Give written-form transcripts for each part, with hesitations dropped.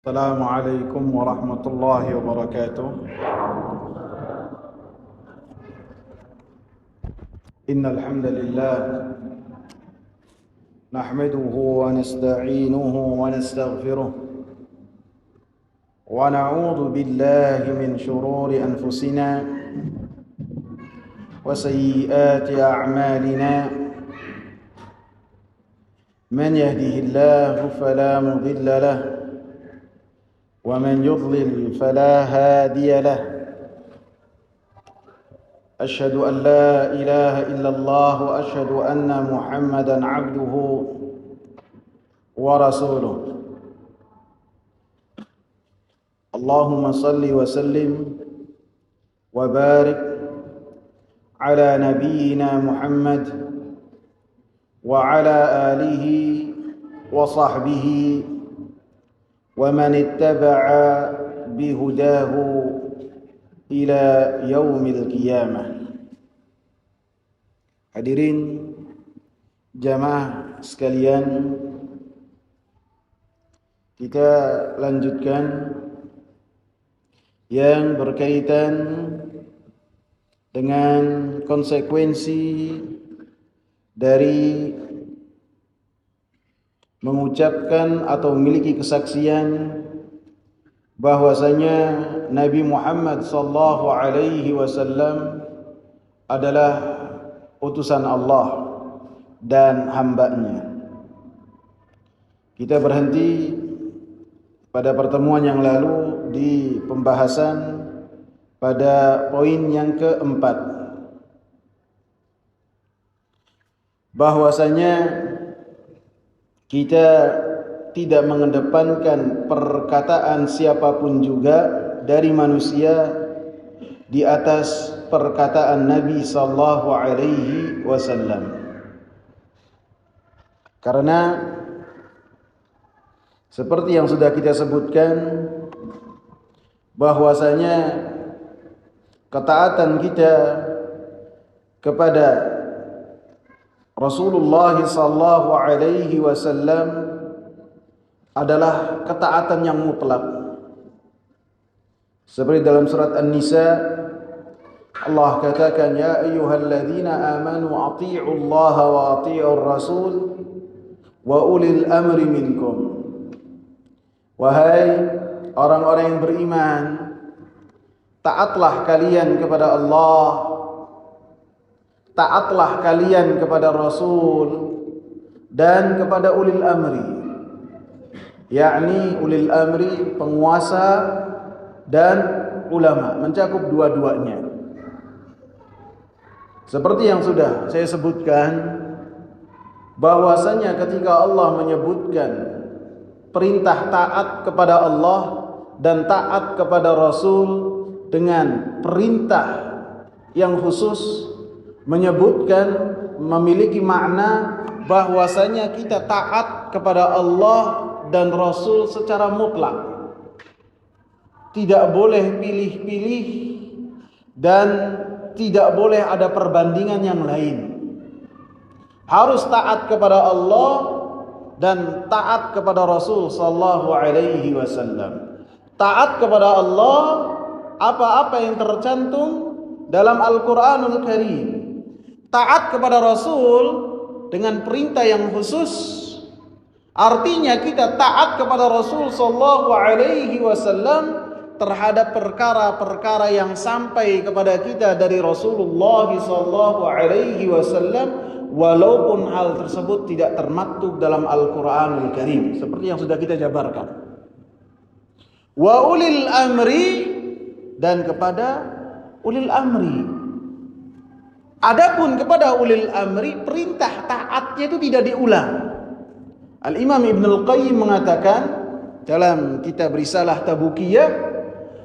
السلام عليكم ورحمة الله وبركاته. إن الحمد لله نحمده ونستعينه ونستغفره ونعوذ بالله من شرور أنفسنا وسيئات أعمالنا. من يهده الله فلا مضل له ومن يضلل فلا هادي له. أشهد أن لا إله إلا الله وأشهد أن محمدا عبده ورسوله. اللهم صل وسلم وبارك على نبينا محمد وعلى آله وصحبه ومن اتبع بهداه ila yaumil qiyamah. Hadirin jamaah sekalian, kita lanjutkan yang berkaitan dengan konsekuensi dari mengucapkan atau memiliki kesaksian bahwasanya Nabi Muhammad sallallahu alaihi wasallam adalah utusan Allah dan hambanya. Kita berhenti pada pertemuan yang lalu di pembahasan pada poin yang keempat, bahwasanya kita tidak mengedepankan perkataan siapapun juga dari manusia di atas perkataan Nabi sallallahu alaihi wasallam. Karena seperti yang sudah kita sebutkan, bahwasanya ketaatan kita kepada Rasulullah sallallahu alaihi wasallam adalah ketaatan yang mutlak. Seperti dalam surat An-Nisa, Allah katakan, ya ayyuhalladzina amanu ati'u Allah wa ati'ur rasul wa ulil amri minkum. Wahai orang-orang yang beriman, taatlah kalian kepada Allah, taatlah kalian kepada Rasul dan kepada ulil amri, yakni ulil amri, penguasa dan ulama, mencakup dua-duanya. Seperti yang sudah saya sebutkan, bahwasanya ketika Allah menyebutkan perintah taat kepada Allah dan taat kepada Rasul dengan perintah yang khusus, menyebutkan memiliki makna bahwasanya kita taat kepada Allah dan Rasul secara mutlak, tidak boleh pilih-pilih dan tidak boleh ada perbandingan yang lain. Harus taat kepada Allah dan taat kepada Rasul sallallahu alaihi wasallam. Taat kepada Allah, apa-apa yang tercantum dalam Al-Qur'anul Karim. Taat kepada Rasul dengan perintah yang khusus, artinya kita taat kepada Rasul sallallahu alaihi wasallam terhadap perkara-perkara yang sampai kepada kita dari Rasulullah sallallahu alaihi wasallam, walaupun hal tersebut tidak termaktub dalam Al-Qur'anul Karim, seperti yang sudah kita jabarkan. Wa ulil amri, dan kepada ulil amri. Adapun kepada ulil amri, perintah taatnya itu tidak diulang. Al-Imam Ibn Al-Qayyim mengatakan dalam kitab Risalah Tabukiyah,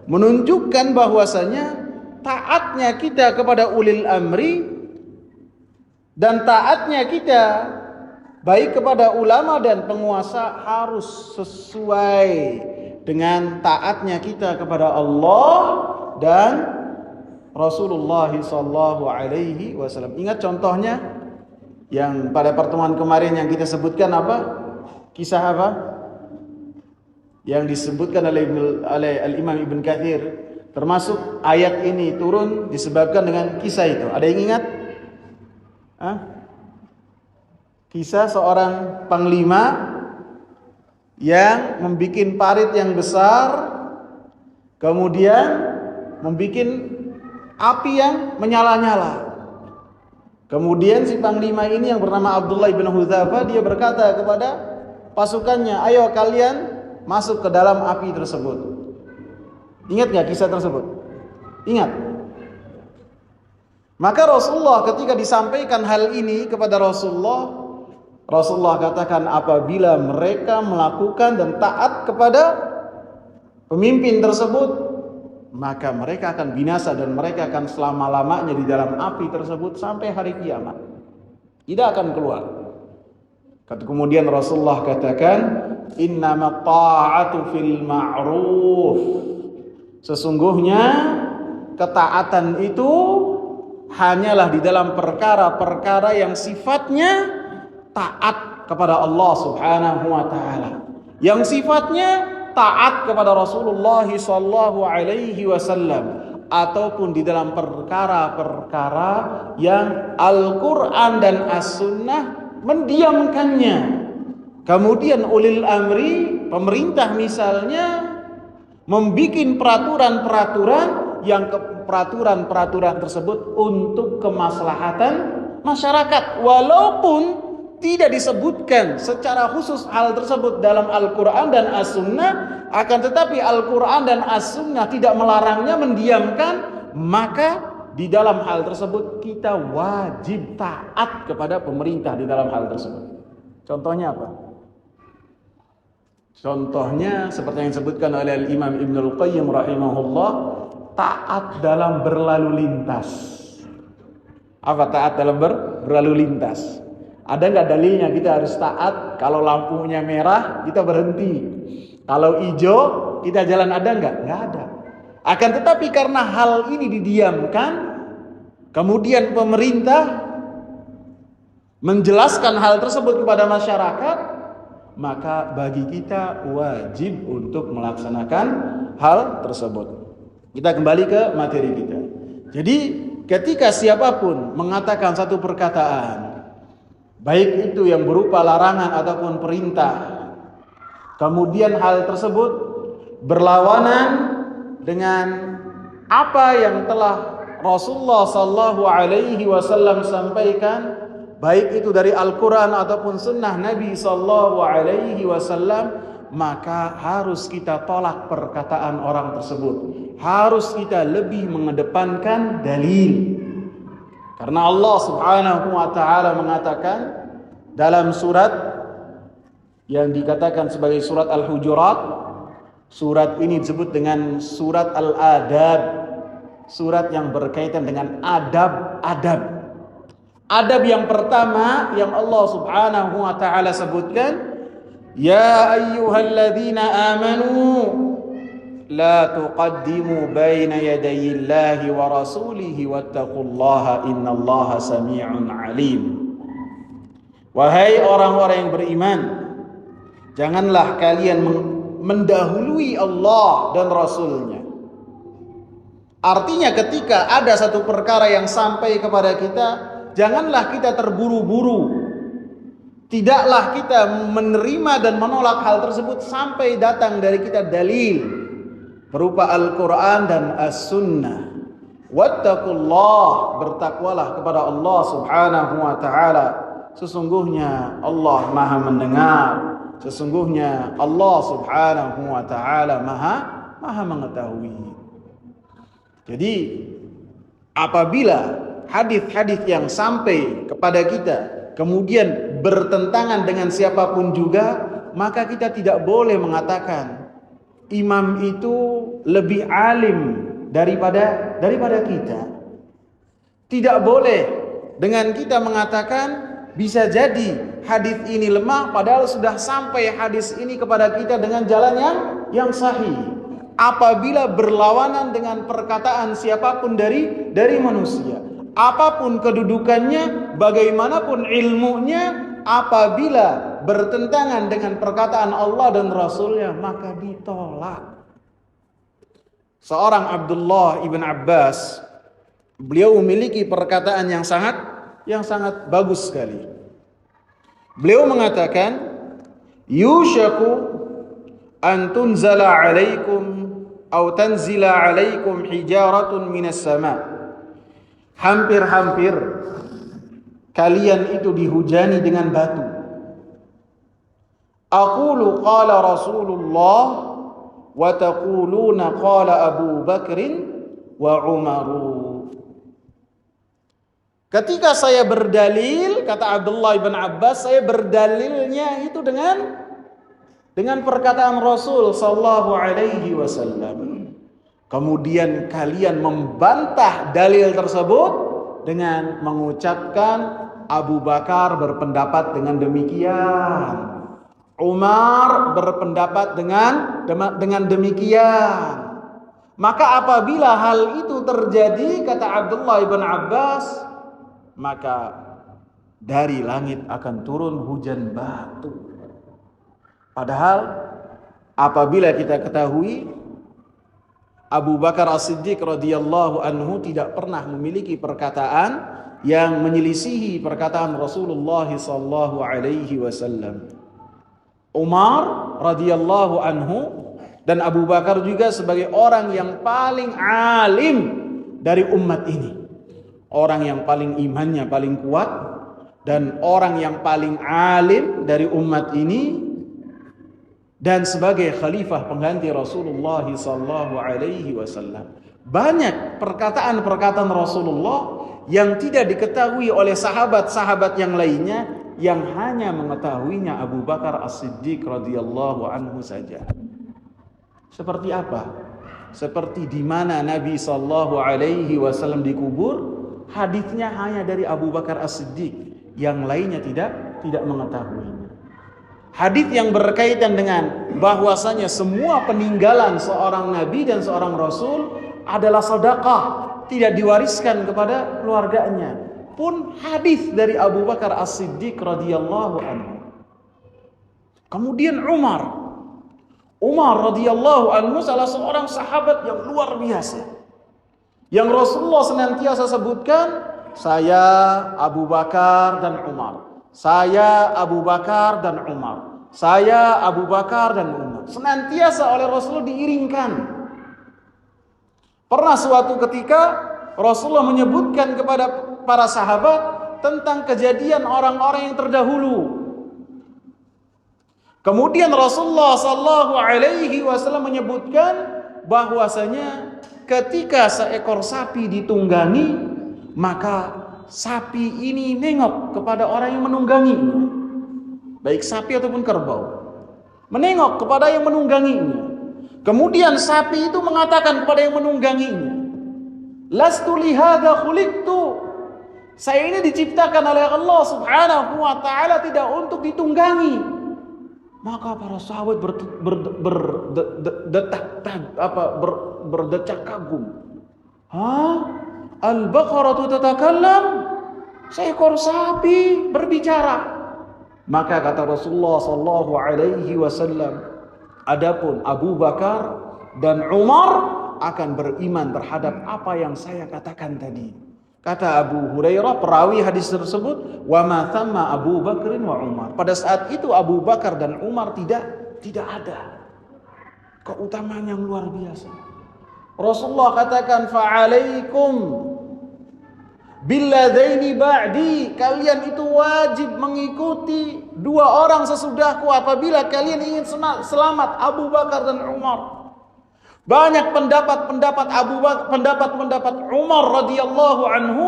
menunjukkan bahwasanya taatnya kita kepada ulil amri dan taatnya kita baik kepada ulama dan penguasa harus sesuai dengan taatnya kita kepada Allah dan Rasulullah sallallahu alaihi wasallam. Ingat contohnya yang pada pertemuan kemarin yang kita sebutkan apa? Kisah apa? yang disebutkan oleh Al-Imam Ibn Katsir, termasuk ayat ini turun disebabkan dengan kisah itu. Ada yang ingat? Kisah seorang panglima yang membuat parit yang besar, kemudian membuat api yang menyala-nyala. Kemudian si panglima ini yang bernama Abdullah bin Hudzafah, dia berkata kepada pasukannya, ayo kalian masuk ke dalam api tersebut. Ingat gak kisah tersebut? Ingat. Maka Rasulullah ketika disampaikan hal ini kepada Rasulullah katakan, apabila mereka melakukan dan taat kepada pemimpin tersebut, maka mereka akan binasa dan mereka akan selama-lamanya di dalam api tersebut sampai hari kiamat. Tidak akan keluar. Kemudian Rasulullah katakan, innama ta'atu fil ma'ruf. Sesungguhnya ketaatan itu hanyalah di dalam perkara-perkara yang sifatnya taat kepada Allah Subhanahu wa taala, yang sifatnya taat kepada Rasulullah sallallahu alaihi wasallam, ataupun di dalam perkara-perkara yang Al-Qur'an dan As-Sunnah mendiamkannya. Kemudian ulil amri, pemerintah misalnya, membikin peraturan-peraturan yang peraturan-peraturan tersebut untuk kemaslahatan masyarakat, walaupun tidak disebutkan secara khusus hal tersebut dalam Al-Quran dan As-Sunnah, akan tetapi Al-Quran dan As-Sunnah tidak melarangnya, mendiamkan, maka di dalam hal tersebut kita wajib taat kepada pemerintah di dalam hal tersebut. Contohnya apa? Contohnya seperti yang disebutkan oleh Imam Ibnul Qayyim rahimahullah, taat dalam berlalu lintas. Apa taat dalam berlalu lintas? Ada nggak dalilnya kita harus taat? Kalau lampunya merah kita berhenti, kalau hijau kita jalan, ada nggak? Nggak ada. Akan tetapi karena hal ini didiamkan, kemudian pemerintah menjelaskan hal tersebut kepada masyarakat, maka bagi kita wajib untuk melaksanakan hal tersebut. Kita kembali ke materi kita. Jadi ketika siapapun mengatakan satu perkataan, baik itu yang berupa larangan ataupun perintah, kemudian hal tersebut berlawanan dengan apa yang telah Rasulullah sallallahu alaihi wasallam sampaikan, baik itu dari Al-Quran ataupun sunnah Nabi sallallahu alaihi wasallam, maka harus kita tolak perkataan orang tersebut. Harus kita lebih mengedepankan dalil. Karena Allah Subhanahu wa taala mengatakan dalam surat yang dikatakan sebagai surat Al-Hujurat, surat ini disebut dengan surat Al-Adab, surat yang berkaitan dengan adab-adab. Adab yang pertama yang Allah Subhanahu wa taala sebutkan, ya ayyuhalladzina amanu la tuqaddimu baina yadayillahi wa rasulihi wattaqullaha innallaha sami'un alim. Wahai orang-orang yang beriman, janganlah kalian mendahului Allah dan Rasulnya. Artinya ketika ada satu perkara yang sampai kepada kita, janganlah kita terburu-buru. Tidaklah kita menerima dan menolak hal tersebut sampai datang dari kita dalil berupa Al-Quran dan As-Sunnah. Wattaqullah, bertakwalah kepada Allah Subhanahu wa ta'ala. Sesungguhnya Allah maha mendengar, sesungguhnya Allah Subhanahu wa ta'ala maha mengetahui. Jadi apabila hadis-hadis yang sampai kepada kita kemudian bertentangan dengan siapapun juga, maka kita tidak boleh mengatakan imam itu lebih alim daripada kita. Tidak boleh dengan kita mengatakan bisa jadi hadis ini lemah padahal sudah sampai hadis ini kepada kita dengan jalan yang sahih. Apabila berlawanan dengan perkataan siapapun dari manusia, apapun kedudukannya, bagaimanapun ilmunya, apabila bertentangan dengan perkataan Allah dan Rasulnya, maka ditolak. Seorang Abdullah ibn Abbas, beliau memiliki perkataan yang sangat bagus sekali. Beliau mengatakan, yushaku an tunzala alaikum atau tanzila alaikum hijaratun minas sama. Hampir-hampir kalian itu dihujani dengan batu. Aqulu qala Rasulullah wa taquluna qala Abu Bakrin wa Umaru. Ketika saya berdalil, kata Abdullah bin Abbas, saya berdalilnya itu dengan perkataan Rasul sallallahu alaihi wasallam. Kemudian kalian membantah dalil tersebut dengan mengucapkan Abu Bakar berpendapat dengan demikian, Umar berpendapat dengan demikian. Maka apabila hal itu terjadi, kata Abdullah bin Abbas, maka dari langit akan turun hujan batu. Padahal apabila kita ketahui Abu Bakar As-Siddiq radhiyallahu anhu tidak pernah memiliki perkataan yang menyelisihi perkataan Rasulullah sallallahu alaihi wasallam. Umar radhiyallahu anhu dan Abu Bakar juga sebagai orang yang paling alim dari umat ini. Orang yang paling imannya paling kuat dan orang yang paling alim dari umat ini, dan sebagai khalifah pengganti Rasulullah sallallahu alaihi wasallam. Banyak perkataan-perkataan Rasulullah yang tidak diketahui oleh sahabat-sahabat yang lainnya, yang hanya mengetahuinya Abu Bakar As-Siddiq radhiyallahu anhu saja. Seperti apa? Seperti di mana Nabi sallallahu alaihi wasallam dikubur, hadisnya hanya dari Abu Bakar As-Siddiq, yang lainnya tidak mengetahuinya. Hadis yang berkaitan dengan bahwasanya semua peninggalan seorang nabi dan seorang rasul adalah sedekah, tidak diwariskan kepada keluarganya, pun hadis dari Abu Bakar As-Siddiq radhiyallahu anhu. Kemudian Umar radhiyallahu anhu salah seorang sahabat yang luar biasa, yang Rasulullah senantiasa sebutkan, saya Abu Bakar dan Umar. Saya Abu Bakar dan Umar. Saya Abu Bakar dan Umar. Senantiasa oleh Rasulullah diiringkan. Pernah suatu ketika Rasulullah menyebutkan kepada para sahabat tentang kejadian orang-orang yang terdahulu. Kemudian Rasulullah sallallahu alaihi wasallam menyebutkan bahwasanya ketika seekor sapi ditunggangi, maka sapi ini nengok kepada orang yang menungganginya, baik sapi ataupun kerbau, menengok kepada yang menungganginya. Kemudian sapi itu mengatakan kepada yang menungganginya, lastu lihadza khuliqtu, saya ini diciptakan oleh Allah subhanahu wa ta'ala tidak untuk ditunggangi. Maka para sahabat berdecak kagum. Al-baqaratu tatakallam, seekor sapi berbicara. Maka kata Rasulullah sallallahu alaihi wasallam, adapun Abu Bakar dan Umar akan beriman terhadap apa yang saya katakan tadi. Kata Abu Hurairah, perawi hadis tersebut, wa ma thamma Abu Bakrin wa Umar. Pada saat itu Abu Bakar dan Umar tidak ada. Keutamaan yang luar biasa. Rasulullah katakan, fa'alaikum billadaini ba'di, kalian itu wajib mengikuti dua orang sesudahku apabila kalian ingin selamat, Abu Bakar dan Umar. Banyak pendapat Abu Bakar, pendapat Umar radhiyallahu anhu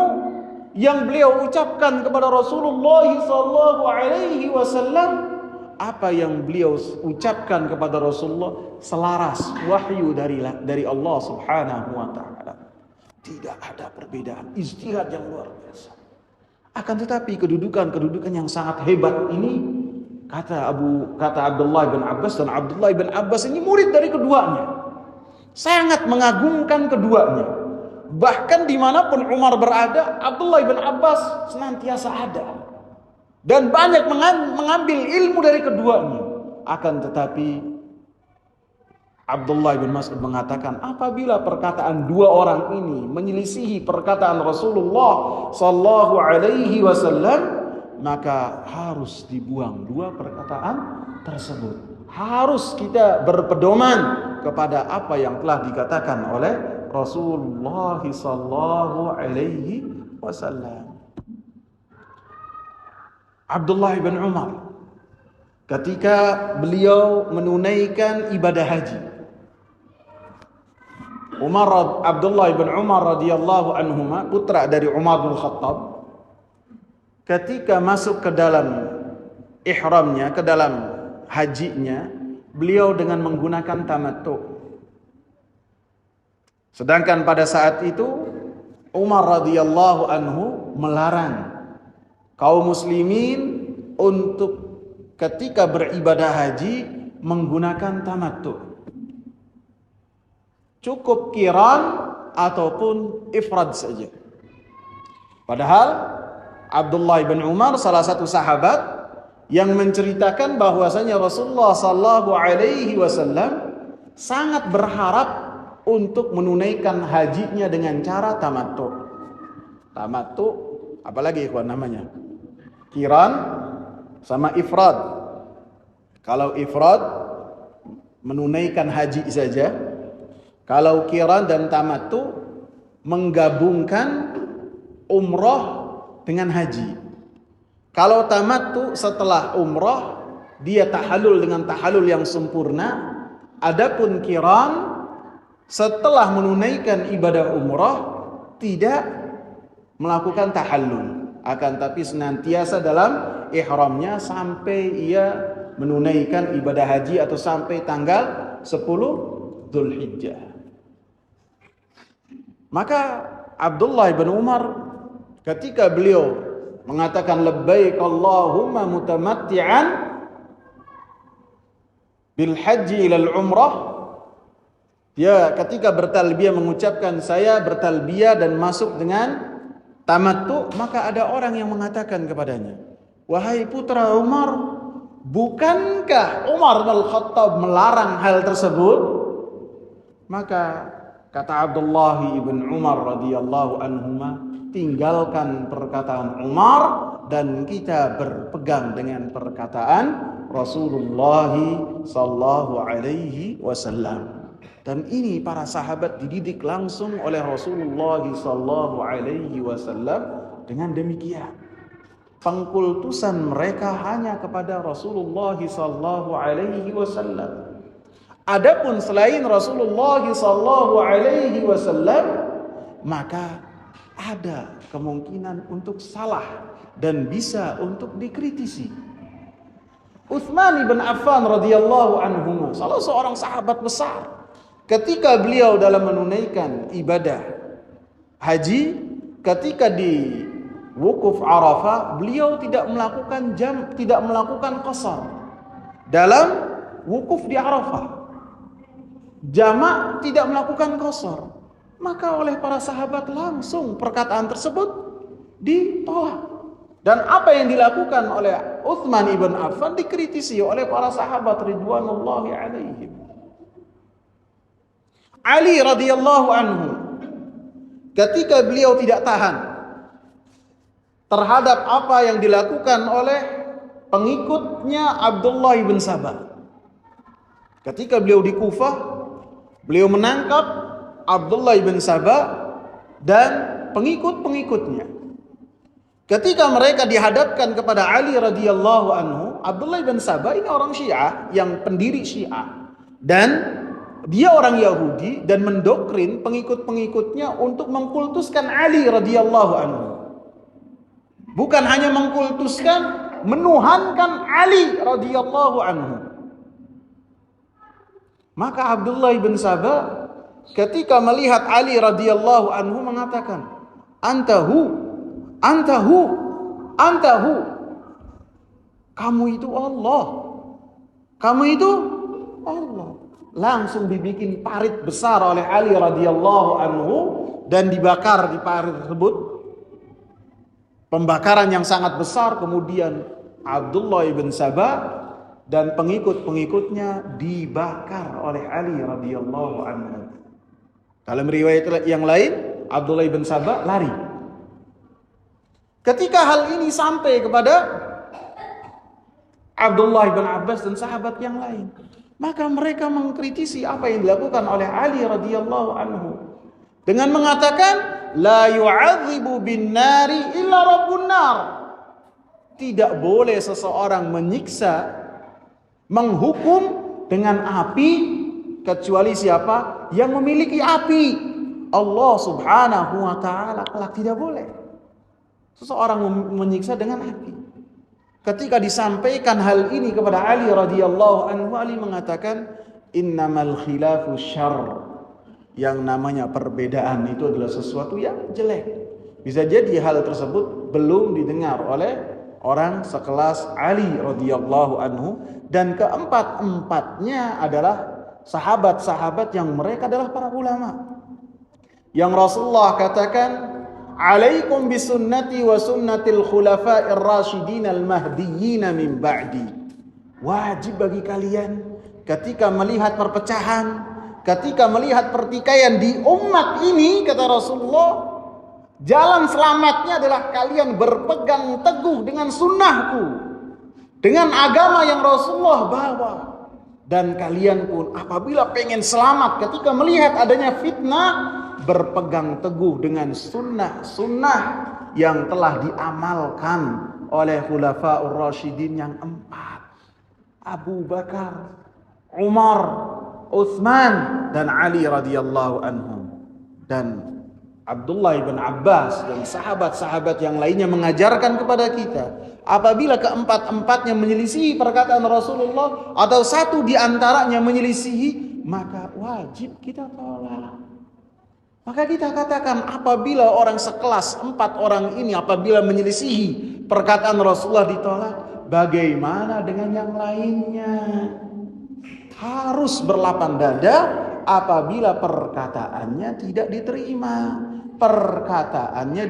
yang beliau ucapkan kepada Rasulullah sallallahu alaihi wasallam. Apa yang beliau ucapkan kepada Rasulullah selaras wahyu dari Allah subhanahu wa ta'ala. Tidak ada perbedaan, ijtihad yang luar biasa. Akan tetapi kedudukan yang sangat hebat ini, kata Abdullah bin Abbas, dan Abdullah bin Abbas ini murid dari keduanya, sangat mengagungkan keduanya. Bahkan dimanapun Umar berada, Abdullah bin Abbas senantiasa ada. dan banyak mengambil ilmu dari keduanya. Akan tetapi Abdullah bin Mas'ud mengatakan, apabila perkataan dua orang ini menyelisihi perkataan Rasulullah sallallahu alaihi wasallam, maka harus dibuang dua perkataan tersebut. Harus kita berpedoman kepada apa yang telah dikatakan oleh Rasulullah sallallahu alaihi wasallam. Abdullah bin Umar ketika beliau menunaikan ibadah haji, Abdullah bin Umar radhiyallahu anhuma, putra dari Umar bin Khattab, ketika masuk ke dalam ihramnya, ke dalam hajinya, beliau dengan menggunakan tamattu. Sedangkan pada saat itu Umar radhiyallahu anhu melarang kaum muslimin untuk ketika beribadah haji menggunakan tamattu. Cukup qiran ataupun ifrad saja. Padahal Abdullah bin Umar salah satu sahabat yang menceritakan bahwasanya Rasulullah sallallahu alaihi wasallam sangat berharap untuk menunaikan hajinya dengan cara tamattu. Tamattu apalagi ikhwan namanya? Qiran sama ifrad. Kalau ifrad menunaikan haji saja, kalau qiran dan tamattu menggabungkan umrah dengan haji. Kalau tamattu setelah umrah dia tahallul dengan tahallul yang sempurna. Adapun qiran setelah menunaikan ibadah umrah tidak melakukan tahallul, akan tapi senantiasa dalam ihramnya sampai ia menunaikan ibadah haji atau sampai tanggal 10 Dzulhijjah. Maka Abdullah bin Umar ketika beliau mengatakan labbaik Allahumma mutamatti'an bil haji ilal umrah, dia ketika bertalbiyah mengucapkan saya bertalbiyah dan masuk dengan tamattu, maka ada orang yang mengatakan kepadanya, wahai putra Umar, bukankah Umar bin Khattab melarang hal tersebut? Maka kata Abdullah ibn Umar radhiyallahu anhuma, tinggalkan perkataan Umar dan kita berpegang dengan perkataan Rasulullah sallallahu alaihi wasallam. Dan ini para sahabat dididik langsung oleh Rasulullah sallallahu alaihi wasallam dengan demikian. Pengkultusan mereka hanya kepada Rasulullah sallallahu alaihi wasallam. Adapun selain Rasulullah sallallahu alaihi wasallam, maka ada kemungkinan untuk salah dan bisa untuk dikritisi. Utsman bin Affan radhiyallahu anhu, salah seorang sahabat besar, ketika beliau dalam menunaikan ibadah haji, ketika di wukuf Arafah, beliau tidak melakukan qasar dalam wukuf di Arafah. Jamak tidak melakukan qasar. Maka oleh para sahabat langsung perkataan tersebut ditolak. Dan apa yang dilakukan oleh Utsman ibn Affan dikritisi oleh para sahabat ridwanullahi alaihim. Ali radhiyallahu anhu ketika beliau tidak tahan terhadap apa yang dilakukan oleh pengikutnya Abdullah bin Sabah. Ketika beliau di Kufah, beliau menangkap Abdullah bin Sabah dan pengikut-pengikutnya. Ketika mereka dihadapkan kepada Ali radhiyallahu anhu, Abdullah bin Sabah ini orang Syiah, yang pendiri Syiah, dan dia orang Yahudi dan mendoktrin pengikut-pengikutnya untuk mengkultuskan Ali radhiyallahu anhu. Bukan hanya mengkultuskan, menuhankan Ali radhiyallahu anhu. Maka Abdullah bin Sabah ketika melihat Ali radhiyallahu anhu mengatakan, antahu, kamu itu Allah, kamu itu Allah. Langsung dibikin parit besar oleh Ali radhiyallahu anhu dan dibakar di parit tersebut. pembakaran yang sangat besar, kemudian Abdullah ibn Sabah dan pengikut-pengikutnya dibakar oleh Ali radhiyallahu anhu. Dalam riwayat yang lain, Abdullah ibn Sabah lari. Ketika hal ini sampai kepada Abdullah ibn Abbas dan sahabat yang lain, maka mereka mengkritisi apa yang dilakukan oleh Ali radhiyallahu anhu dengan mengatakan, la yu'adzibu bin nari illa rabbun nar. Tidak boleh seseorang menyiksa, menghukum dengan api kecuali siapa yang memiliki api. Allah subhanahu wa ta'ala kelak tidak boleh seseorang menyiksa dengan api. Ketika disampaikan hal ini kepada Ali radhiyallahu anhu, Ali mengatakan, innamal khilafu syarr. Yang namanya perbedaan itu adalah sesuatu yang jelek. Bisa jadi hal tersebut belum didengar oleh orang sekelas Ali radhiyallahu anhu, dan keempat-empatnya adalah sahabat-sahabat yang mereka adalah para ulama. Yang Rasulullah katakan, alaikum bisunnati wa sunnatil khulafa'ir rasyidin al-mahdiyyin min ba'di. Wajib bagi kalian ketika melihat perpecahan, ketika melihat pertikaian di umat ini, kata Rasulullah, jalan selamatnya adalah kalian berpegang teguh dengan sunnahku, dengan agama yang Rasulullah bawa. Dan kalian pun apabila pengen selamat ketika melihat adanya fitnah, berpegang teguh dengan sunnah-sunnah yang telah diamalkan oleh khulafaur rasyidin yang 4. Abu Bakar, Umar, Utsman dan Ali radhiyallahu anhum. Dan Abdullah ibn Abbas dan sahabat-sahabat yang lainnya mengajarkan kepada kita, apabila keempat-empatnya menyelisihi perkataan Rasulullah atau satu di antaranya menyelisihi, maka wajib kita tolak. Maka kita katakan, apabila orang sekelas 4 orang ini apabila menyelisihi perkataan Rasulullah ditolak, bagaimana dengan yang lainnya? Harus berlapang dada apabila perkataannya tidak diterima, perkataannya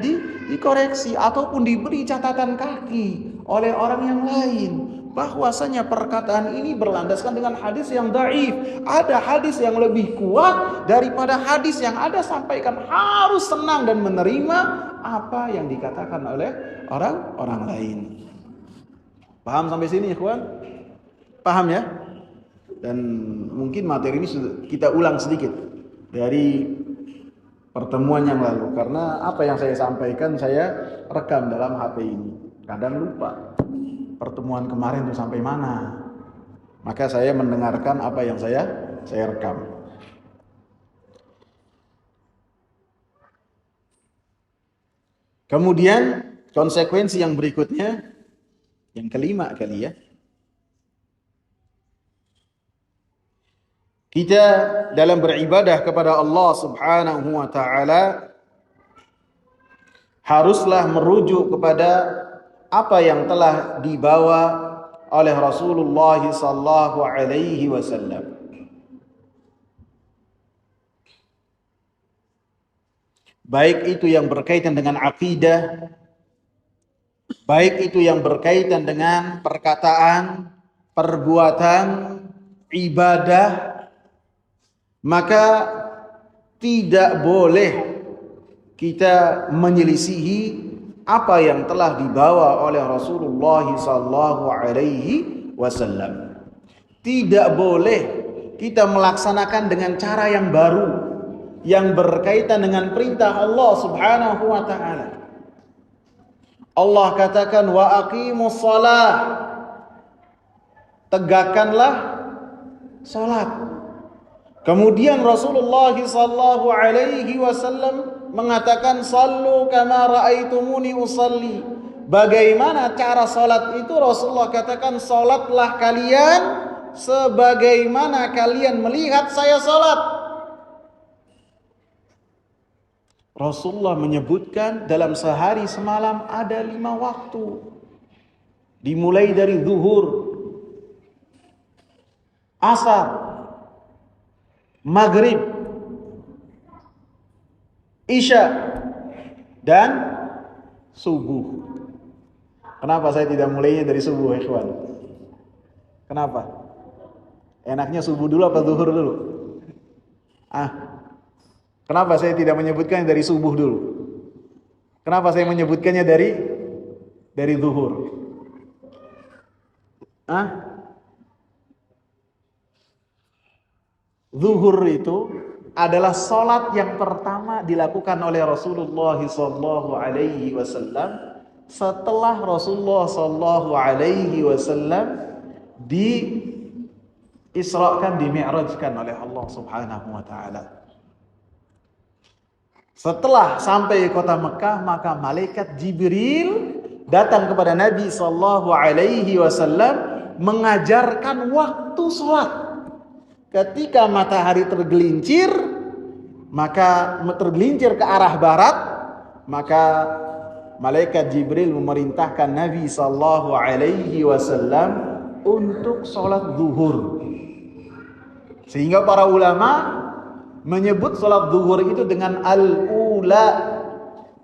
dikoreksi ataupun diberi catatan kaki oleh orang yang lain, bahwasanya perkataan ini berlandaskan dengan hadis yang dhaif. Ada hadis yang lebih kuat daripada hadis yang ada sampaikan. Harus senang dan menerima apa yang dikatakan oleh orang lain. Paham sampai sini, ikhwan? Paham ya? Dan mungkin materi ini kita ulang sedikit dari pertemuan yang lalu, karena apa yang saya sampaikan saya rekam dalam HP ini. Kadang lupa pertemuan kemarin itu sampai mana, maka saya mendengarkan apa yang saya rekam. Kemudian konsekuensi yang berikutnya, yang kelima kali ya, kita dalam beribadah kepada Allah subhanahu wa ta'ala haruslah merujuk kepada apa yang telah dibawa oleh Rasulullah sallallahu alaihi wasallam. Baik itu yang berkaitan dengan akidah, baik itu yang berkaitan dengan perkataan, perbuatan, ibadah, maka tidak boleh kita menyelisihi apa yang telah dibawa oleh Rasulullah sallallahu alaihi wasallam. Tidak boleh kita melaksanakan dengan cara yang baru yang berkaitan dengan perintah Allah subhanahu wa ta'ala. Allah katakan, wa aqimus shalah, tegakkanlah salat. Kemudian Rasulullah sallallahu alaihi wasallam mengatakan, sallu kama raaitumuni usalli. Bagaimana cara salat itu? Rasulullah katakan, salatlah kalian sebagaimana kalian melihat saya salat. Rasulullah menyebutkan dalam sehari semalam ada 5 waktu. Dimulai dari zuhur, asar, maghrib, isya, dan subuh. Kenapa saya tidak mulainya dari subuh, ikhwan? Kenapa? Enaknya subuh dulu apa zuhur dulu? Kenapa saya tidak menyebutkannya dari subuh dulu? Kenapa saya menyebutkannya dari zuhur? Zuhur itu adalah salat yang pertama dilakukan oleh Rasulullah SAW setelah Rasulullah SAW diisrakan, dimi'rajkan oleh Allah Subhanahu wa taala. Setelah sampai kota Mekah, maka malaikat Jibril datang kepada Nabi SAW mengajarkan waktu sholat. Ketika matahari tergelincir, maka tergelincir ke arah barat, maka malaikat Jibril memerintahkan Nabi SAW untuk sholat zuhur. Sehingga para ulama menyebut sholat zuhur itu dengan al-ula,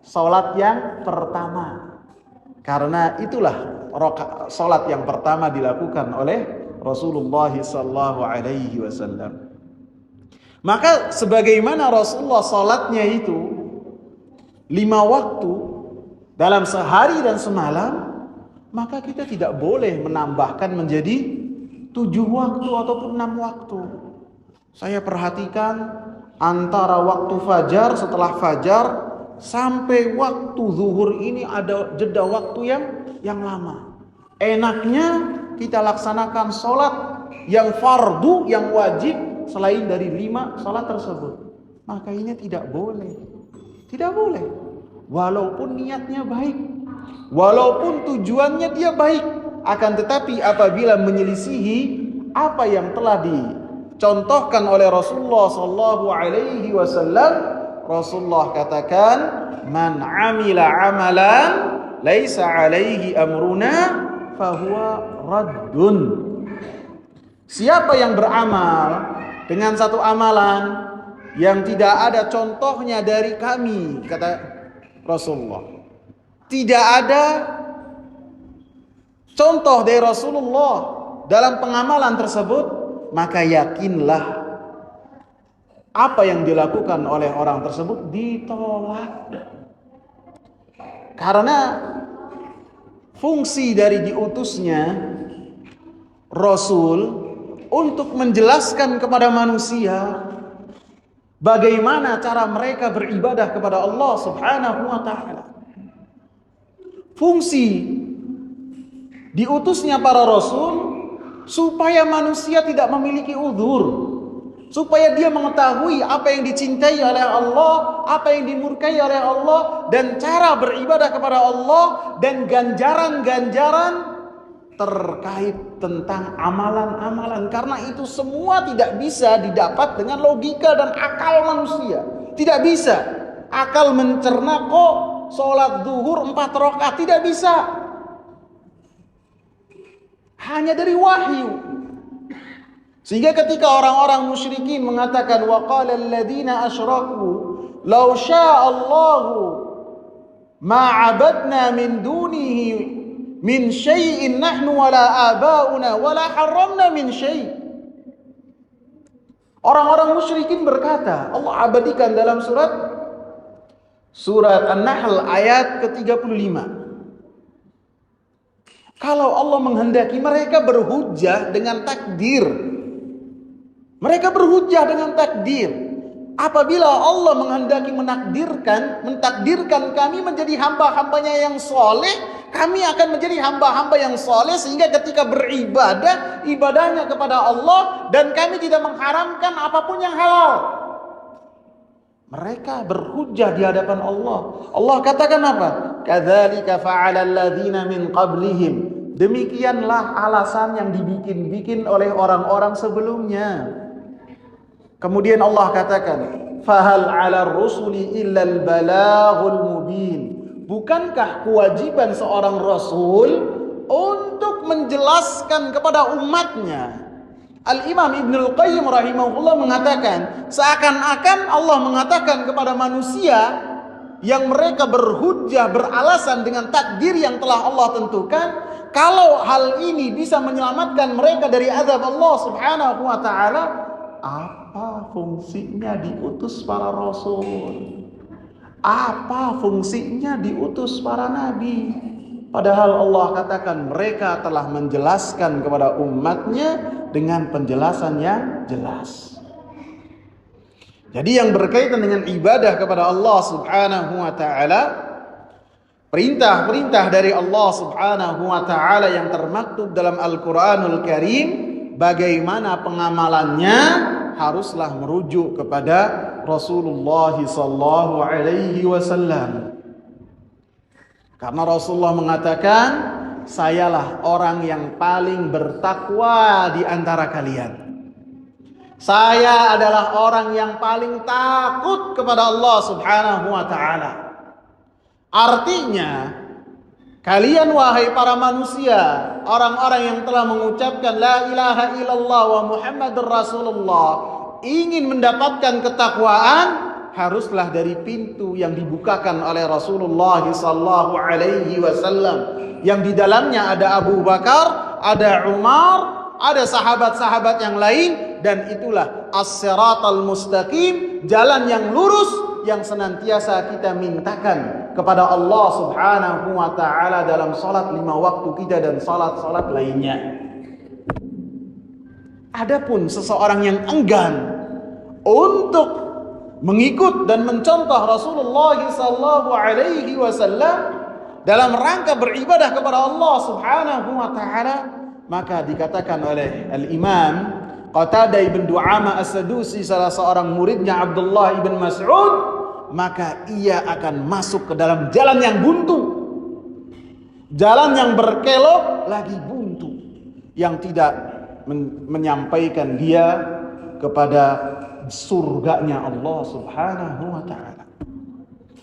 sholat yang pertama. Karena itulah sholat yang pertama dilakukan oleh Rasulullah SAW. Maka sebagaimana Rasulullah sholatnya itu 5 waktu dalam sehari dan semalam, maka kita tidak boleh menambahkan menjadi 7 waktu ataupun 6 waktu. Saya perhatikan antara waktu fajar, setelah fajar sampai waktu zuhur ini ada jeda waktu yang lama. Enaknya kita laksanakan sholat yang fardu, yang wajib selain dari 5 sholat tersebut. Maka ini tidak boleh. Tidak boleh. Walaupun niatnya baik, walaupun tujuannya dia baik, akan tetapi apabila menyelisihi apa yang telah dicontohkan oleh Rasulullah SAW, Rasulullah katakan, man amila amalan laisa alaihi amruna fahuwa raddun. Siapa yang beramal dengan satu amalan yang tidak ada contohnya dari kami, kata Rasulullah, tidak ada contoh dari Rasulullah dalam pengamalan tersebut, maka yakinlah apa yang dilakukan oleh orang tersebut ditolak. Karena fungsi dari diutusnya Rasul untuk menjelaskan kepada manusia bagaimana cara mereka beribadah kepada Allah Subhanahu wa taala. Fungsi diutusnya para rasul supaya manusia tidak memiliki uzur, supaya dia mengetahui apa yang dicintai oleh Allah, apa yang dimurkai oleh Allah, dan cara beribadah kepada Allah, dan ganjaran-ganjaran terkait tentang amalan-amalan. Karena itu semua tidak bisa didapat dengan logika dan akal manusia. Tidak bisa akal mencerna kok sholat zuhur 4 rakaat, tidak bisa. Hanya dari wahyu. Sehingga ketika orang-orang musyrikin mengatakan wa qala alladziina asyraku law syaa'a Allahu ma 'abadna min dunihi min syai'in nahnu wala aba'una wala harramna min syai'. Orang-orang musyrikin berkata, Allah abadikan dalam surat An-Nahl ayat ke-35. Kalau Allah menghendaki, mereka berhujjah dengan takdir. Mereka berhujjah dengan takdir. Apabila Allah menghendaki mentakdirkan kami menjadi hamba-hambanya yang soleh, kami akan menjadi hamba-hamba yang soleh, sehingga ketika beribadah, ibadahnya kepada Allah, dan kami tidak mengharamkan apapun yang halal. Mereka berhujjah di hadapan Allah. Allah katakan apa? Kadzalika fa'ala alladziina min qablihim. Demikianlah alasan yang dibikin-bikin oleh orang-orang sebelumnya. Kemudian Allah katakan, fahal 'alar rusuli illal balaghul mubin. Bukankah kewajiban seorang rasul untuk menjelaskan kepada umatnya? Al-Imam Ibnul Qayyim rahimahullah mengatakan, seakan-akan Allah mengatakan kepada manusia yang mereka berhujjah, beralasan dengan takdir yang telah Allah tentukan, kalau hal ini bisa menyelamatkan mereka dari azab Allah Subhanahu wa taala, apa fungsinya diutus para rasul? Apa fungsinya diutus para nabi? Padahal Allah katakan mereka telah menjelaskan kepada umatnya dengan penjelasan yang jelas. Jadi yang berkaitan dengan ibadah kepada Allah Subhanahu wa taala, perintah-perintah dari Allah Subhanahu wa taala yang termaktub dalam Al-Qur'anul Karim, bagaimana pengamalannya haruslah merujuk kepada Rasulullah sallallahu alaihi wasallam. Karena Rasulullah mengatakan, sayalah orang yang paling bertakwa di antara kalian. Saya adalah orang yang paling takut kepada Allah Subhanahu wa taala. Artinya, kalian wahai para manusia, orang-orang yang telah mengucapkan la ilaha illallah wa Muhammadur Rasulullah, ingin mendapatkan ketakwaan, haruslah dari pintu yang dibukakan oleh Rasulullah sallallahu alaihi wasallam, yang di dalamnya ada Abu Bakar, ada Umar, ada sahabat-sahabat yang lain, dan itulah as-siratal mustaqim, jalan yang lurus yang senantiasa kita mintakan kepada Allah Subhanahu wa taala dalam salat 5 waktu kita dan salat-salat lainnya. Adapun seseorang yang enggan untuk mengikut dan mencontoh Rasulullah sallallahu alaihi wasallam dalam rangka beribadah kepada Allah Subhanahu wa taala, maka dikatakan oleh Al-Imam Qatadah ibn Du'ama As-Sadusi, salah seorang muridnya Abdullah ibn Mas'ud, maka ia akan masuk ke dalam jalan yang buntu, jalan yang berkelok lagi buntu, yang tidak menyampaikan dia kepada surganya Allah Subhanahu wa taala.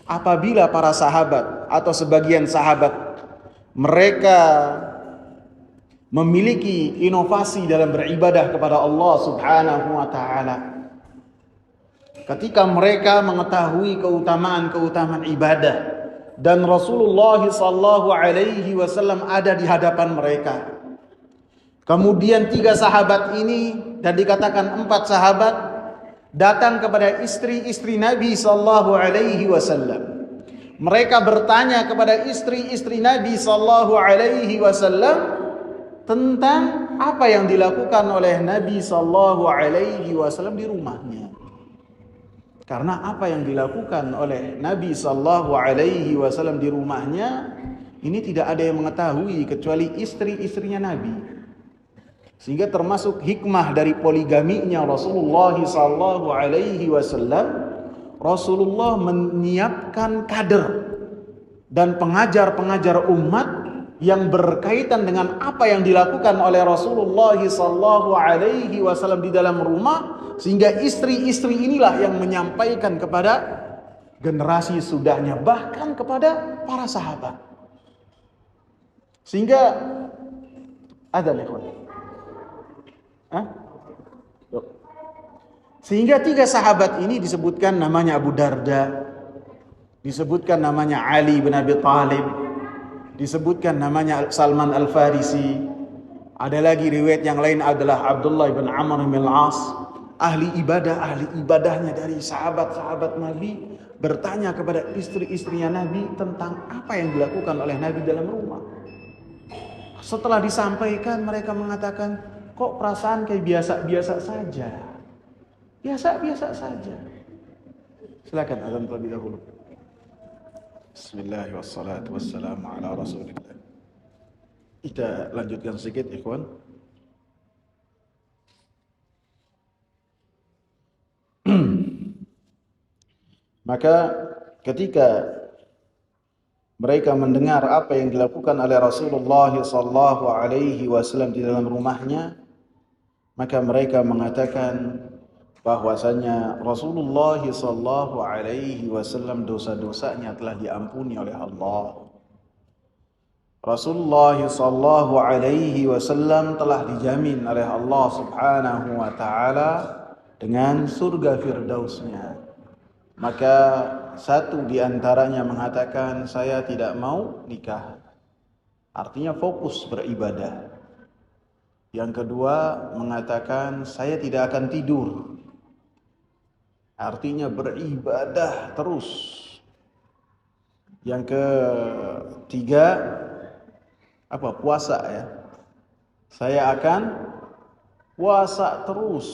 Apabila para sahabat atau sebagian sahabat mereka memiliki inovasi dalam beribadah kepada Allah Subhanahu wa taala, ketika mereka mengetahui keutamaan-keutamaan ibadah dan Rasulullah sallallahu alaihi wasallam ada di hadapan mereka, kemudian 3 sahabat ini, dan dikatakan 4 sahabat, datang kepada istri-istri Nabi sallallahu alaihi wasallam. Mereka bertanya kepada istri-istri Nabi sallallahu alaihi wasallam tentang apa yang dilakukan oleh Nabi sallallahu alaihi wasallam di rumahnya. Karena apa yang dilakukan oleh Nabi sallallahu alaihi wasallam di rumahnya ini tidak ada yang mengetahui kecuali istri-istrinya Nabi. Sehingga termasuk hikmah dari poligaminya Rasulullah sallallahu alaihi wasallam, Rasulullah menyiapkan kader dan pengajar-pengajar umat yang berkaitan dengan apa yang dilakukan oleh Rasulullah sallallahu alaihi wasallam di dalam rumah, sehingga istri-istri inilah yang menyampaikan kepada generasi sudahnya, bahkan kepada para sahabat. Sehingga ada ikhwan. Sehingga 3 sahabat ini disebutkan namanya Abu Darda, disebutkan namanya Ali bin Abi Thalib, disebutkan namanya Salman Al-Farisi. Ada lagi riwayat yang lain adalah Abdullah bin Amr bin Al-As, ahli ibadahnya dari sahabat-sahabat Nabi, bertanya kepada istri-istrinya Nabi tentang apa yang dilakukan oleh Nabi dalam rumah. Setelah disampaikan, mereka mengatakan, kok perasaan kayak biasa-biasa saja. Biasa-biasa saja. Silakan azan terlebih dahulu. Bismillahirrahmanirrahim. Wassalatu wassalamu ala Rasulillah. Kita lanjutkan sedikit, ikhwan. Maka ketika mereka mendengar apa yang dilakukan oleh Rasulullah sallallahu alaihi wasallam di dalam rumahnya, maka mereka mengatakan bahwasanya Rasulullah sallallahu alaihi wasallam dosa-dosanya telah diampuni oleh Allah. Rasulullah sallallahu alaihi wasallam telah dijamin oleh Allah Subhanahu wa taala dengan surga firdausnya. Maka satu di antaranya mengatakan, saya tidak mau nikah. Artinya fokus beribadah. Yang kedua mengatakan, saya tidak akan tidur. Artinya beribadah terus. Yang ketiga puasa ya. Saya akan puasa terus.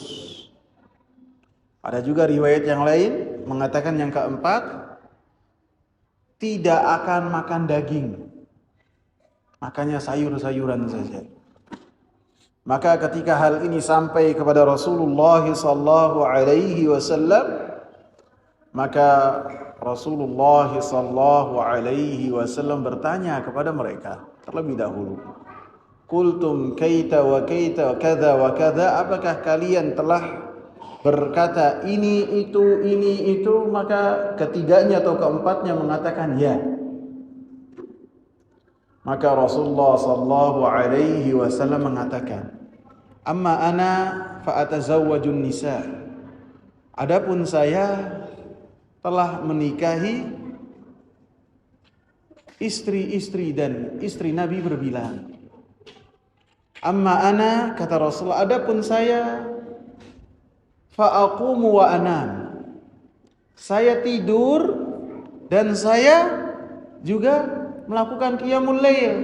Ada juga riwayat yang lain mengatakan yang keempat, tidak akan makan daging. Makanya sayur-sayuran saja. Maka ketika hal ini sampai kepada Rasulullah sallallahu alaihi wasallam, maka Rasulullah sallallahu alaihi wasallam bertanya kepada mereka terlebih dahulu. Qultum kaita wa kaita kadza wa kadza, apakah kalian telah berkata ini itu? Maka ketiganya atau keempatnya mengatakan ya. Maka Rasulullah sallallahu alaihi wasallam mengatakan, amma ana fa atazawwajun nisa. Adapun saya telah menikahi istri-istri, dan istri Nabi berbilang. Amma ana, kata Rasulullah, adapun saya fa aqumu wa anam. Saya tidur dan saya juga melakukan qiyamul lail.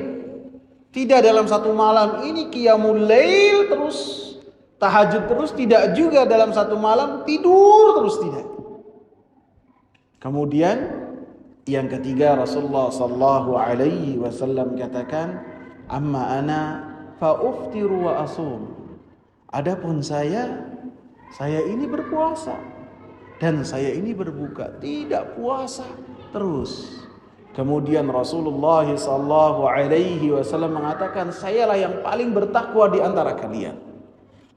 Tidak dalam satu malam ini qiyamul lail terus, tahajud terus, tidak juga dalam satu malam tidur terus, tidak. Kemudian yang ketiga Rasulullah sallallahu alaihi wasallam katakan, amma ana fa uftiru wa asum. Adapun saya ini berpuasa dan saya ini berbuka, tidak puasa terus. Kemudian Rasulullah sallallahu alaihi wasallam mengatakan, sayalah yang paling bertakwa di antara kalian,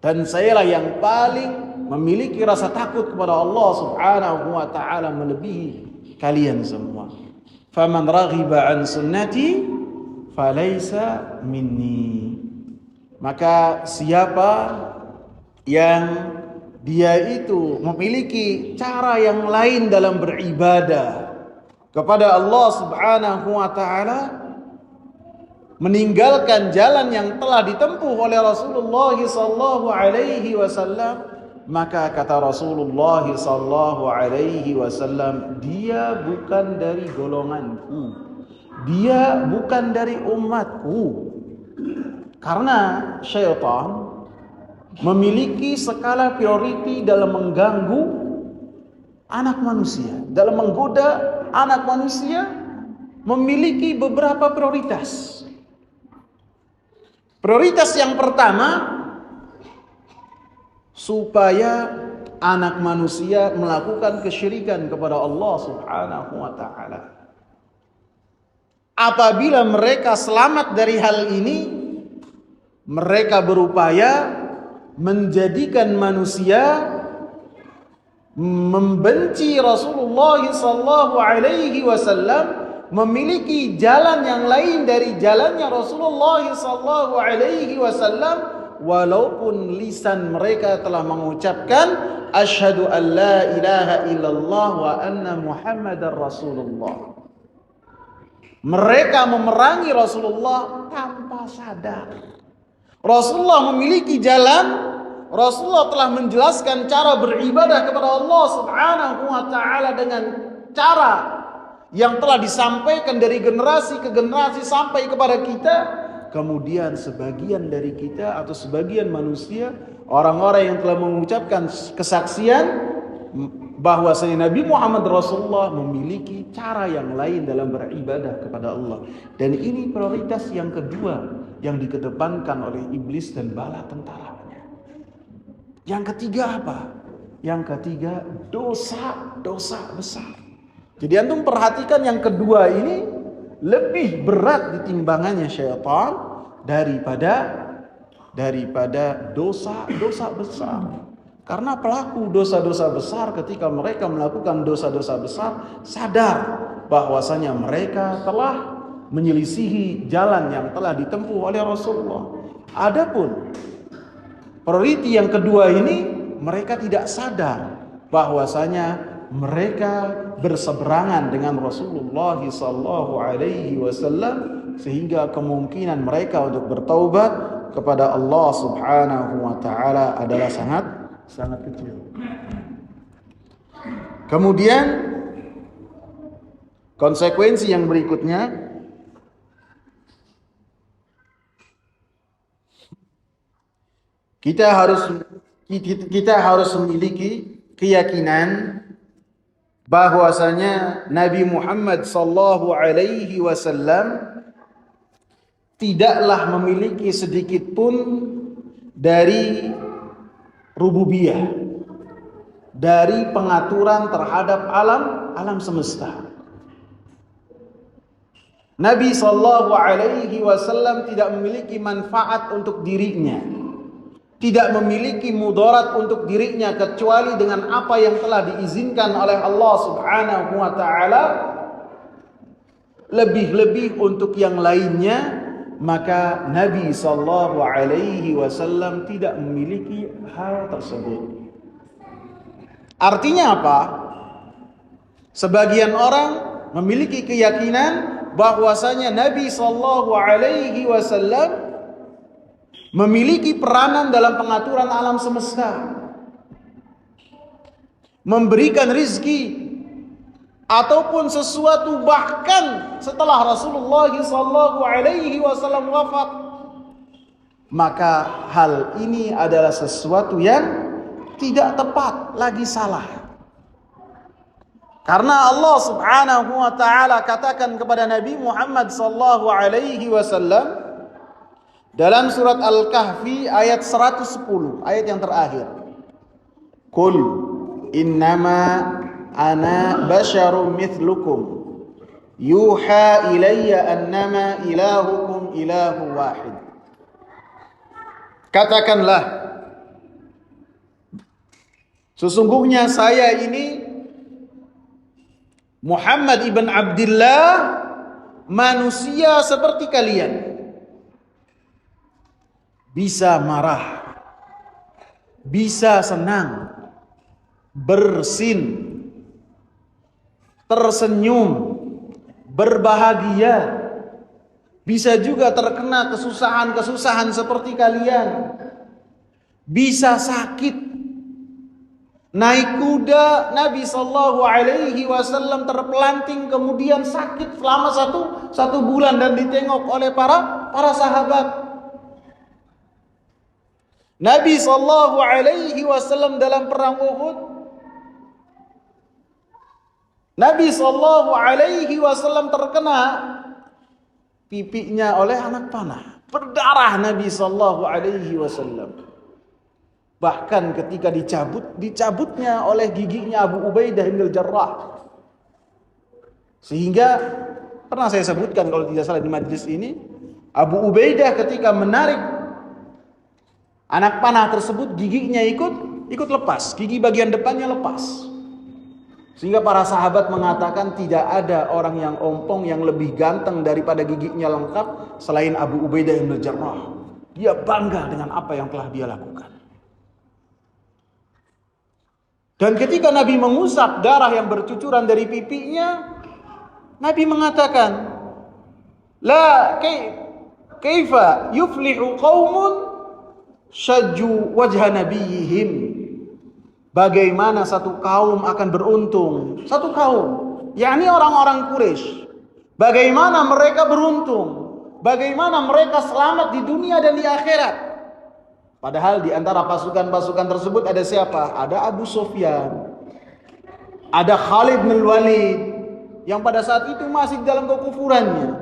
dan sayalah yang paling memiliki rasa takut kepada Allah subhanahu wa ta'ala melebihi kalian semua. Faman raghiba an sunnati falaysa minni. Maka siapa yang dia itu memiliki cara yang lain dalam beribadah kepada Allah subhanahu wa ta'ala, meninggalkan jalan yang telah ditempuh oleh Rasulullah sallallahu alaihi wasallam, maka kata Rasulullah sallallahu alaihi wasallam, dia bukan dari golonganku, dia bukan dari umatku. Karena syaitan memiliki skala priority dalam mengganggu anak manusia, dalam menggoda anak manusia, memiliki beberapa prioritas. Prioritas yang pertama, supaya anak manusia melakukan kesyirikan kepada Allah subhanahu wa ta'ala. Apabila mereka selamat dari hal ini, mereka berupaya menjadikan manusia membenci Rasulullah sallallahu alaihi wasallam, memiliki jalan yang lain dari jalannya Rasulullah sallallahu alaihi wasallam, walaupun lisan mereka telah mengucapkan asyhadu an la ilaha illallah wa anna muhammadar rasulullah. Mereka memerangi Rasulullah tanpa sadar. Rasulullah memiliki jalan, Rasulullah telah menjelaskan cara beribadah kepada Allah subhanahu wa ta'ala dengan cara yang telah disampaikan dari generasi ke generasi sampai kepada kita. Kemudian sebagian dari kita atau sebagian manusia, orang-orang yang telah mengucapkan kesaksian bahwasanya Nabi Muhammad Rasulullah memiliki cara yang lain dalam beribadah kepada Allah. Dan ini prioritas yang kedua yang dikedepankan oleh iblis dan bala tentaranya. Yang ketiga apa? Yang ketiga dosa-dosa besar. Jadi antum perhatikan yang kedua ini lebih berat di timbangannya syaitan daripada dosa-dosa besar. Karena pelaku dosa-dosa besar ketika mereka melakukan dosa-dosa besar sadar bahwasanya mereka telah menyelisihi jalan yang telah ditempuh oleh Rasulullah. Adapun priority yang kedua ini, mereka tidak sadar bahwasanya mereka berseberangan dengan Rasulullah SAW, sehingga kemungkinan mereka untuk bertaubat kepada Allah Subhanahu wa taala adalah sangat kecil. Kemudian konsekuensi yang berikutnya, kita harus memiliki keyakinan bahwasanya Nabi Muhammad sallallahu alaihi wasallam tidaklah memiliki sedikit pun dari rububiyah, dari pengaturan terhadap alam semesta. Nabi sallallahu alaihi wasallam tidak memiliki manfaat untuk dirinya, tidak memiliki mudarat untuk dirinya kecuali dengan apa yang telah diizinkan oleh Allah Subhanahu wa taala. Lebih-lebih untuk yang lainnya, maka Nabi sallallahu alaihi wasallam tidak memiliki hal tersebut. Artinya apa? Sebagian orang memiliki keyakinan bahwasanya Nabi sallallahu alaihi wasallam memiliki peranan dalam pengaturan alam semesta, memberikan rizki ataupun sesuatu bahkan setelah Rasulullah sallallahu alaihi wasallam wafat. Maka hal ini adalah sesuatu yang tidak tepat, lagi salah. Karena Allah Subhanahu wa taala katakan kepada Nabi Muhammad sallallahu alaihi wasallam dalam surat Al-Kahfi ayat 110, ayat yang terakhir. Qul innama ana basyarum mithlukum yuha ilayya annama ilahukum ilahu wahid. Katakanlah, sesungguhnya saya ini Muhammad ibn Abdullah, manusia seperti kalian, bisa marah, bisa senang, bersin, tersenyum, berbahagia, bisa juga terkena kesusahan-kesusahan seperti kalian, bisa sakit. Naik kuda, Nabi sallallahu alaihi wasallam terpelanting kemudian sakit selama satu bulan dan ditengok oleh para sahabat. Nabi sallallahu alaihi wasallam dalam perang Uhud, Nabi sallallahu alaihi wasallam terkena pipinya oleh anak panah, berdarah Nabi sallallahu alaihi wasallam. Bahkan ketika dicabutnya oleh giginya Abu Ubaidah bin Al-Jarrah. Sehingga pernah saya sebutkan kalau tidak salah di majlis ini, Abu Ubaidah ketika menarik anak panah tersebut, giginya ikut lepas, gigi bagian depannya lepas. Sehingga para sahabat mengatakan tidak ada orang yang ompong yang lebih ganteng daripada giginya lengkap selain Abu Ubaidah bin Al-Jarrah. Dia bangga dengan apa yang telah dia lakukan. Dan ketika Nabi mengusap darah yang bercucuran dari pipinya, Nabi mengatakan, La kaifa yuflihu qaumun syajju wajha nabiyihim. Bagaimana satu kaum akan beruntung? Satu kaum, yakni orang-orang Quraisy. Bagaimana mereka beruntung? Bagaimana mereka selamat di dunia dan di akhirat? Padahal di antara pasukan-pasukan tersebut ada siapa? Ada Abu Sufyan, ada Khalid bin Walid yang pada saat itu masih dalam kekufurannya.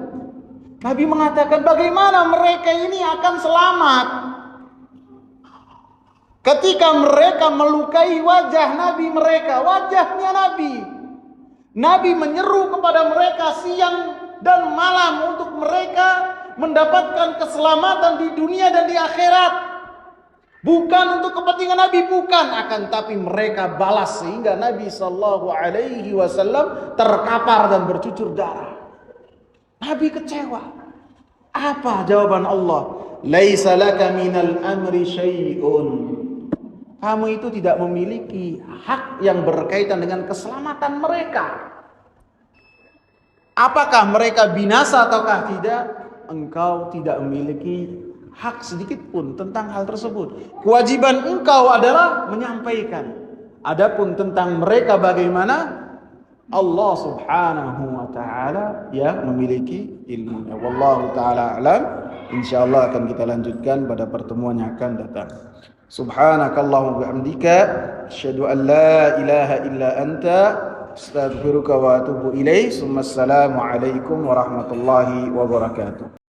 Nabi mengatakan bagaimana mereka ini akan selamat ketika mereka melukai wajah Nabi mereka, wajahnya Nabi. Nabi menyeru kepada mereka siang dan malam untuk mereka mendapatkan keselamatan di dunia dan di akhirat. Bukan untuk kepentingan Nabi, bukan, akan tapi mereka balas sehingga Nabi sallallahu alaihi wasallam terkapar dan bercucur darah. Nabi kecewa. Apa jawaban Allah? Laisa laka minal amri syai'un. kamu itu tidak memiliki hak yang berkaitan dengan keselamatan mereka. Apakah mereka binasa ataukah tidak? Engkau tidak memiliki hak sedikit pun tentang hal tersebut. Kewajiban engkau adalah menyampaikan. Adapun tentang mereka bagaimana, Allah subhanahu wa ta'ala yang memiliki ilmunya. Wallahu ta'ala alam. InsyaAllah akan kita lanjutkan pada pertemuan yang akan datang. Subhanakallahumma bihamdika asyhadu an la ilaha illa anta astaghfiruka wa atubu ilaik. Assalamu alaikum warahmatullahi wabarakatuh.